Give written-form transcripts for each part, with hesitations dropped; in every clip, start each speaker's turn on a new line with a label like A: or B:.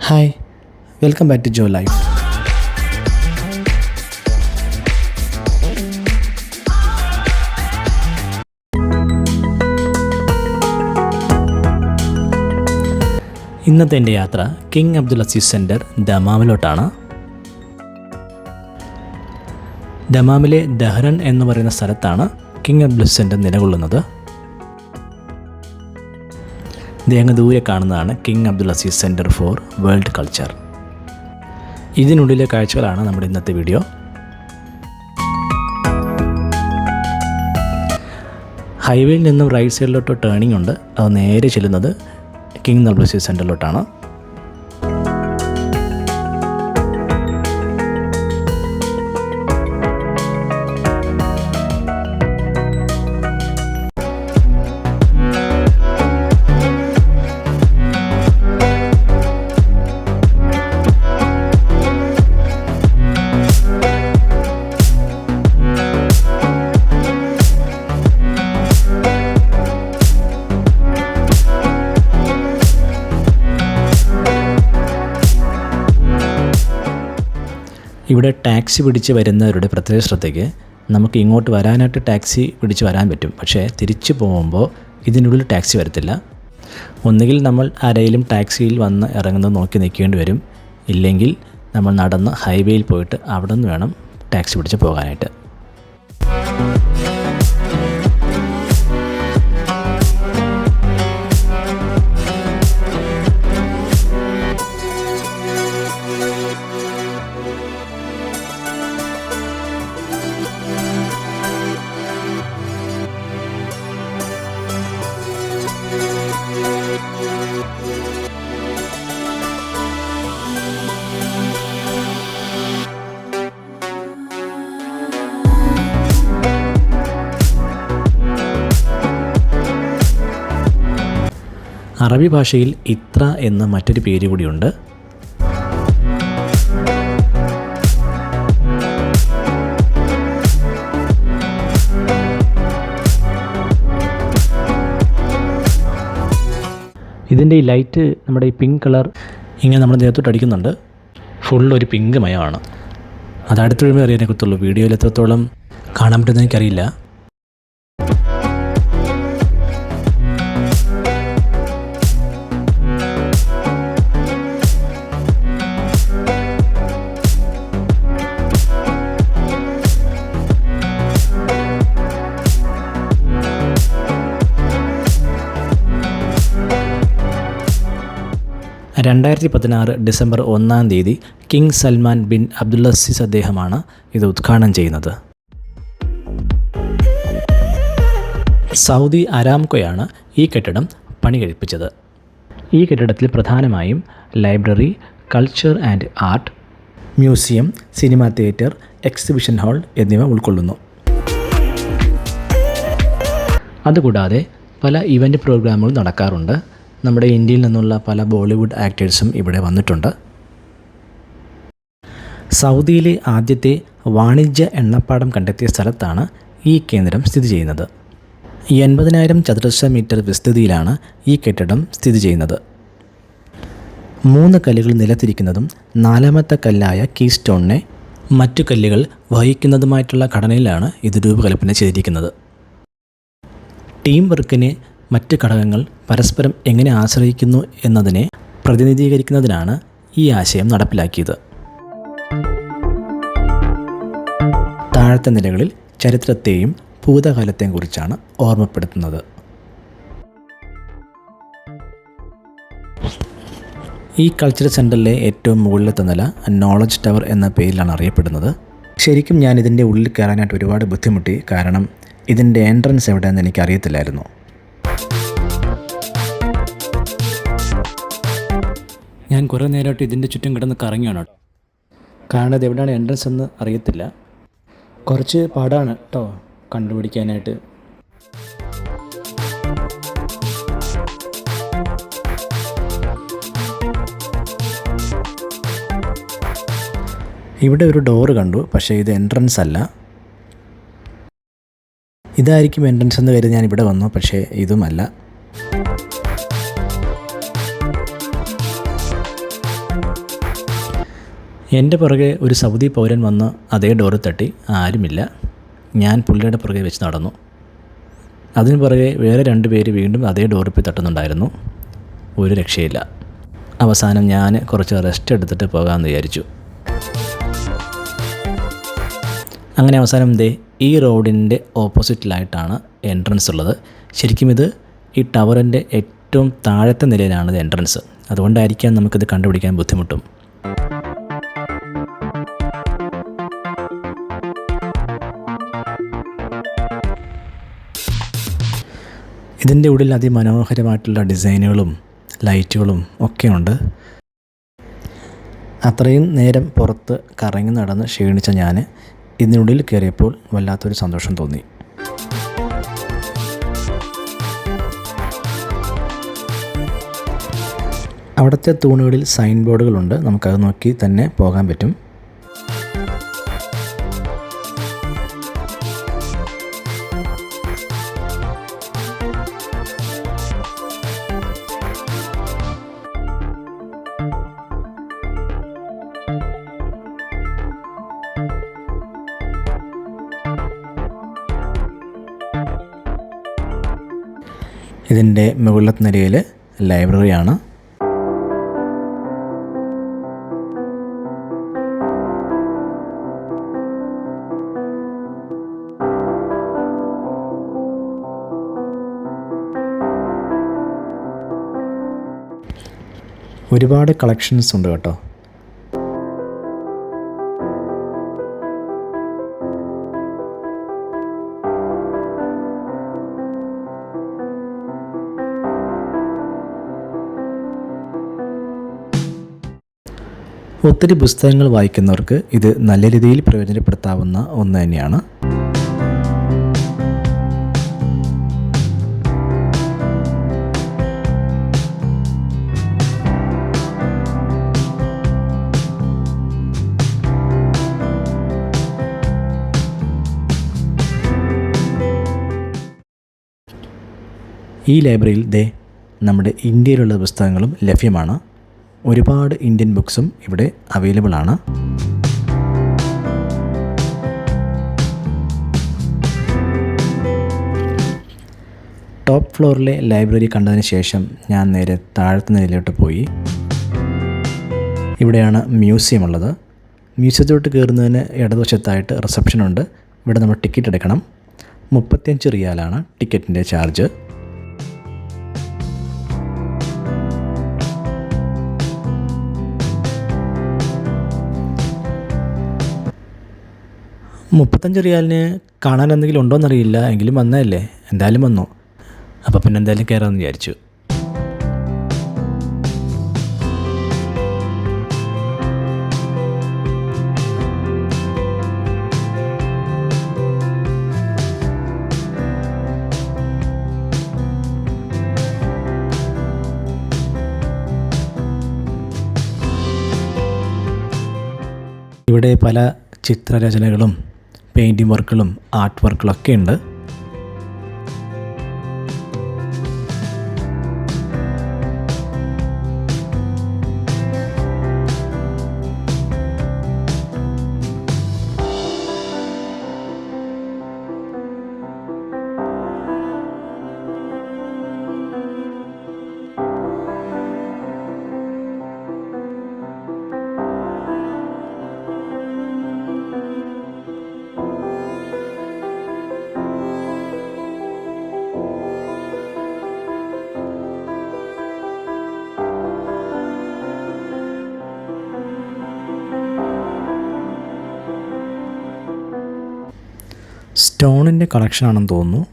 A: Hi, welcome back to Jo life. ഇന്നത്തെ എൻ്റെ യാത്ര കിങ് അബ്ദുൽ അസീസ് സെൻറ്റർ ദമാമിലോട്ടാണ്. ദമാമിലെ ദഹ്റൻ എന്ന് പറയുന്ന സ്ഥലത്താണ് കിങ് അബ്ദുൽ അസീസ് സെൻറ്റർ നിലകൊള്ളുന്നത്. അങ്ങ് ദൂരെ കാണുന്നതാണ് king Abdul Aziz centre for world culture. ഇതിനുള്ളിലെ കാഴ്ചകളാണ് നമ്മുടെ ഇന്നത്തെ വീഡിയോ. ഹൈവേയിൽ നിന്നും റൈറ്റ് സൈഡിലോട്ട് ടേണിംഗ് ഉണ്ട്. അത് നേരെ ചെല്ലുന്നത് കിങ് അബ്ദുൽ അസീസ് സെൻറ്ററിലോട്ടാണ്. ഇവിടെ ടാക്സി പിടിച്ച് വരുന്നവരുടെ പ്രത്യേക ശ്രദ്ധയ്ക്ക് നമുക്ക് ഇങ്ങോട്ട് വരാനായിട്ട് ടാക്സി പിടിച്ച് വരാൻ പറ്റും. പക്ഷേ തിരിച്ചു പോകുമ്പോൾ ഇതിനുള്ളിൽ ടാക്സി വരത്തില്ല. ഒന്നുകിൽ നമ്മൾ ആരെങ്കിലും ടാക്സിയിൽ വന്ന് ഇറങ്ങുന്നത് നോക്കി നിൽക്കേണ്ടി വരും, ഇല്ലെങ്കിൽ നമ്മൾ നടന്ന് ഹൈവേയിൽ പോയിട്ട് അവിടെ നിന്ന് വേണം ടാക്സി പിടിച്ച് പോകാനായിട്ട്. അറബി ഭാഷയിൽ ഇത്ര എന്ന മറ്റൊരു പേര് കൂടിയുണ്ട്. ഇതിൻ്റെ ഈ ലൈറ്റ്, നമ്മുടെ ഈ പിങ്ക് കളർ ഇങ്ങനെ നമ്മുടെ ദേഹത്തോട്ട് അടിക്കുന്നുണ്ട്. ഫുള്ളൊരു പിങ്ക് മയമാണ്. അത് അടുത്ത് കഴിയുമ്പോൾ അറിയാനേ കുത്തുള്ളൂ. വീഡിയോയിൽ എത്രത്തോളം കാണാൻ പറ്റുമെന്ന് എനിക്കറിയില്ല. December 1 king Salman bin Abdul Aziz അദ്ദേഹമാണ് ഇത് ഉദ്ഘാടനം ചെയ്യുന്നത്. സൗദി അരാംകോയാണ് ഈ കെട്ടിടം പണി കഴിപ്പിച്ചത്. ഈ കെട്ടിടത്തിൽ പ്രധാനമായും library, culture and art, museum, cinema theatre, exhibition hall എന്നിവ ഉൾക്കൊള്ളുന്നു. അതുകൂടാതെ പല ഇവൻ്റ് പ്രോഗ്രാമുകൾ നടക്കാറുണ്ട്. നമ്മുടെ ഇന്ത്യയിൽ നിന്നുള്ള പല ബോളിവുഡ് ആക്ടേഴ്സും ഇവിടെ വന്നിട്ടുണ്ട്. സൗദിയിലെ ആദ്യത്തെ വാണിജ്യ എണ്ണപ്പാടം കണ്ടെത്തിയ സ്ഥലത്താണ് ഈ കേന്ദ്രം സ്ഥിതി ചെയ്യുന്നത്. 80,000 ചതുരശ്ര മീറ്റർ വിസ്തൃതിയിലാണ് ഈ കെട്ടിടം സ്ഥിതി ചെയ്യുന്നത്. 3 കല്ലുകൾ നിലത്തിരിക്കുന്നതും 4ാമത്തെ കല്ലായ കീ സ്റ്റോണിനെ മറ്റു കല്ലുകൾ വഹിക്കുന്നതുമായിട്ടുള്ള ഘടനയിലാണ് ഇത് രൂപകൽപ്പന ചെയ്തിരിക്കുന്നത്. ടീം വർക്കിനെ മറ്റ് ഘടകങ്ങൾ പരസ്പരം എങ്ങനെ ആശ്രയിക്കുന്നു എന്നതിനെ പ്രതിനിധീകരിക്കുന്നതിനാണ് ഈ ആശയം നടപ്പിലാക്കിയത്. താഴത്തെ നിലകളിൽ ചരിത്രത്തെയും ഭൂതകാലത്തെയും കുറിച്ചാണ് ഓർമ്മപ്പെടുത്തുന്നത്. ഈ കൾച്ചറൽ സെൻറ്ററിലെ ഏറ്റവും മുകളിലത്തെ നില നോളജ് ടവർ എന്ന പേരിലാണ് അറിയപ്പെടുന്നത്. ശരിക്കും ഞാൻ ഇതിൻ്റെ ഉള്ളിൽ കയറാനായിട്ട് ഒരുപാട് ബുദ്ധിമുട്ടി. കാരണം ഇതിൻ്റെ എൻട്രൻസ് എവിടെയെന്ന് എനിക്കറിയത്തില്ലായിരുന്നു. ഞാൻ കുറേ നേരമായിട്ട് ഇതിൻ്റെ ചുറ്റും കിടന്ന് കറങ്ങിയാണ് കേട്ടോ. കാരണം ഇത് എവിടെയാണ് എൻട്രൻസ് എന്ന് അറിയത്തില്ല. കുറച്ച് പാടാണ് കേട്ടോ കണ്ടുപിടിക്കാനായിട്ട്. ഇവിടെ ഒരു ഡോറ് കണ്ടു, പക്ഷേ ഇത് എൻട്രൻസ് അല്ല. ഇതായിരിക്കും എൻട്രൻസ് എന്ന് കരുതി ഞാൻ ഇവിടെ വന്നു, പക്ഷേ ഇതുമല്ല. എൻ്റെ പുറകെ ഒരു സൗദി പൗരൻ വന്ന് അതേ ഡോറിൽ തട്ടി. ആരുമില്ല. ഞാൻ പുള്ളിയുടെ പുറകെ വെച്ച് നടന്നു. അതിന് പുറകെ വേറെ 2 പേര് വീണ്ടും അതേ ഡോറിൽ പോയി തട്ടുന്നുണ്ടായിരുന്നു. ഒരു രക്ഷയില്ല. അവസാനം ഞാൻ കുറച്ച് റെസ്റ്റ് എടുത്തിട്ട് പോകാമെന്ന് വിചാരിച്ചു. അങ്ങനെ അവസാനം ഈ റോഡിൻ്റെ ഓപ്പോസിറ്റിലായിട്ടാണ് എൻട്രൻസ് ഉള്ളത്. ശരിക്കും ഇത് ഈ ടവറിൻ്റെ ഏറ്റവും താഴത്തെ നിലയിലാണ് ഇത് എൻട്രൻസ്. അതുകൊണ്ടായിരിക്കാം നമുക്കിത് കണ്ടുപിടിക്കാൻ ബുദ്ധിമുട്ടും. ഇതിൻ്റെ ഉള്ളിൽ അതിമനോഹരമായിട്ടുള്ള ഡിസൈനുകളും ലൈറ്റുകളും ഒക്കെയുണ്ട്. അത്രയും നേരം പുറത്ത് കറങ്ങി നടന്ന് ക്ഷീണിച്ച ഞാൻ ഇതിനുള്ളിൽ കയറിയപ്പോൾ വല്ലാത്തൊരു സന്തോഷം തോന്നി. അവിടുത്തെ തൂണുകളിൽ സൈൻ ബോർഡുകളുണ്ട്. നമുക്കത് നോക്കി തന്നെ പോകാൻ പറ്റും. ഇതിൻ്റെ മുകളിലത്തെ നിലയിൽ ലൈബ്രറിയാണ്. ഒരുപാട് കളക്ഷൻസ് ഉണ്ട് കേട്ടോ. ഒത്തിരി പുസ്തകങ്ങൾ വായിക്കുന്നവർക്ക് ഇത് നല്ല രീതിയിൽ പ്രയോജനപ്പെടുത്താവുന്ന ഒന്ന് തന്നെയാണ്. ഈ ലൈബ്രറിയിൽ നമ്മുടെ ഇന്ത്യയിലുള്ള പുസ്തകങ്ങളും ലഭ്യമാണ്. ഒരുപാട് ഇന്ത്യൻ ബുക്സും ഇവിടെ അവൈലബിൾ ആണ്. ടോപ്പ് ഫ്ലോറിലെ ലൈബ്രറി കണ്ടതിന് ശേഷം ഞാൻ നേരെ താഴത്തെ നിലയിലോട്ട് പോയി. ഇവിടെയാണ് മ്യൂസിയം ഉള്ളത്. മ്യൂസിയത്തോട്ട് കയറുന്നതിന് ഇടതുവശത്തായിട്ട് റിസപ്ഷനുണ്ട്. ഇവിടെ നമ്മൾ ടിക്കറ്റ് എടുക്കണം. 35 റിയാലാണ് ടിക്കറ്റിൻ്റെ ചാർജ്. $35 കാണാൻ എന്തെങ്കിലും ഉണ്ടോയെന്നറിയില്ല. എങ്കിലും വന്നതല്ലേ, എന്തായാലും വന്നു. അപ്പോൾ പിന്നെ എന്തായാലും കയറാമെന്ന് വിചാരിച്ചു. ഇവിടെ പല ചിത്രരചനകളും പെയിൻറ്റിംഗ് വർക്കുകളും ആർട്ട് വർക്കുകളൊക്കെ ഉണ്ട്. സ്റ്റോണിൻ്റെ കളക്ഷനാണെന്ന് തോന്നുന്നു.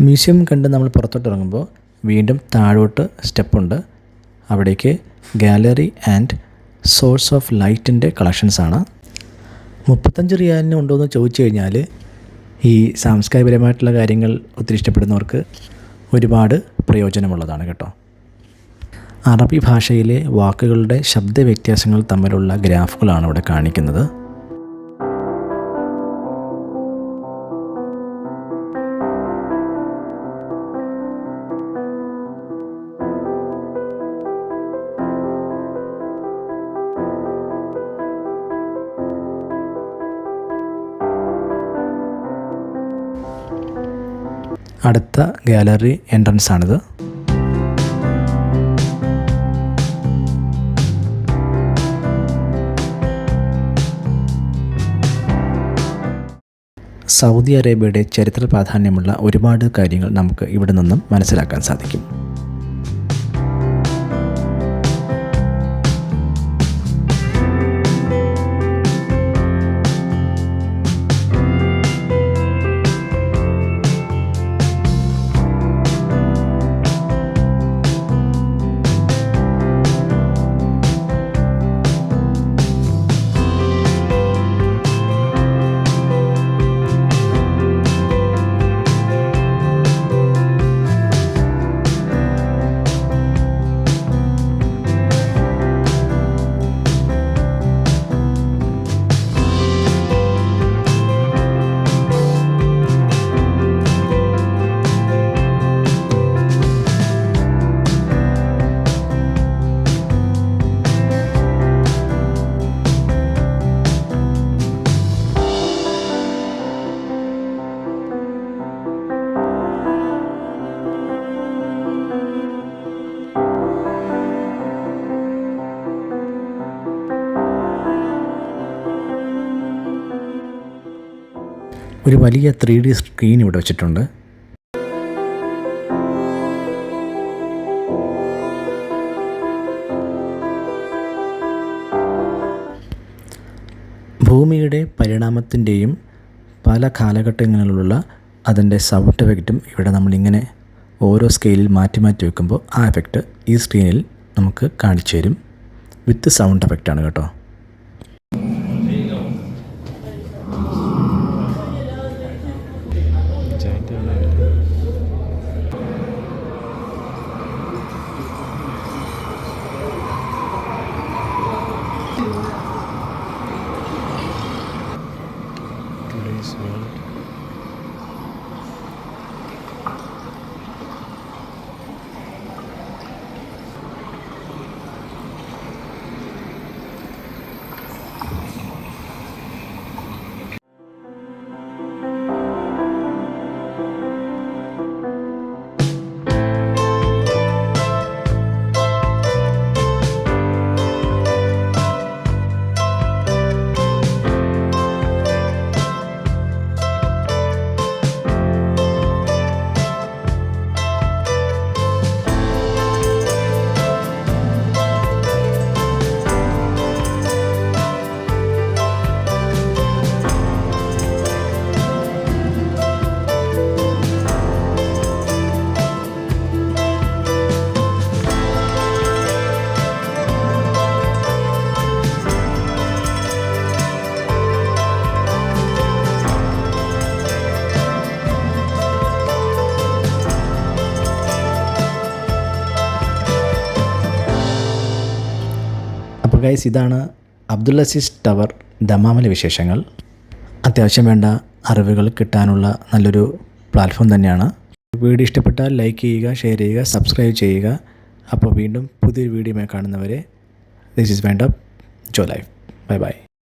A: മ്യൂസിയം കണ്ട് നമ്മൾ പുറത്തോട്ട് ഇറങ്ങുമ്പോൾ വീണ്ടും താഴോട്ട് സ്റ്റെപ്പുണ്ട്. അവിടേക്ക് ഗാലറി ആൻഡ് സോഴ്സ് ഓഫ് ലൈറ്റിൻ്റെ കളക്ഷൻസാണ്. 35 റിയാലിന് ഉണ്ടോയെന്ന് ചോദിച്ചു കഴിഞ്ഞാൽ ഈ സാംസ്കാരികപരമായിട്ടുള്ള കാര്യങ്ങൾ ഒത്തിരി ഇഷ്ടപ്പെടുന്നവർക്ക് ഒരുപാട് പ്രയോജനമുള്ളതാണ് കേട്ടോ. അറബി ഭാഷയിലെ വാക്കുകളുടെ ശബ്ദ വ്യത്യാസങ്ങൾ തമ്മിലുള്ള ഗ്രാഫുകളാണ് ഇവിടെ കാണിക്കുന്നത്. അടുത്ത ഗാലറി എൻട്രൻസ് ആണിത്. സൗദി അറേബ്യയുടെ ചരിത്ര പ്രാധാന്യമുള്ള ഒരുപാട് കാര്യങ്ങൾ നമുക്ക് ഇവിടെ നിന്നും മനസ്സിലാക്കാൻ സാധിക്കും. ഒരു വലിയ 3D സ്ക്രീൻ ഇവിടെ വെച്ചിട്ടുണ്ട്. ഭൂമിയുടെ പരിണാമത്തിൻ്റെയും പല കാലഘട്ടങ്ങളിലുള്ള അതിൻ്റെ സൗണ്ട് എഫക്റ്റും ഇവിടെ നമ്മളിങ്ങനെ ഓരോ സ്കെയിലിൽ മാറ്റി മാറ്റി വെക്കുമ്പോൾ ആ എഫക്റ്റ് ഈ സ്ക്രീനിൽ നമുക്ക് കാണിച്ചു തരും. വിത്ത് സൗണ്ട് എഫക്റ്റാണ് കേട്ടോ. ഗൈസ്, ഇതാണ് അബ്ദുൽ അസീസ് ടവർ ദമാമിലെ വിശേഷങ്ങൾ. അത്യാവശ്യം വേണ്ട അറിവുകൾ കിട്ടാനുള്ള നല്ലൊരു പ്ലാറ്റ്ഫോം തന്നെയാണ്. വീഡിയോ ഇഷ്ടപ്പെട്ടാൽ ലൈക്ക് ചെയ്യുക, ഷെയർ ചെയ്യുക, സബ്സ്ക്രൈബ് ചെയ്യുക. അപ്പോൾ വീണ്ടും പുതിയൊരു വീഡിയോയുമായി കാണുന്നവരെ this is wind up Jo life. Bye by.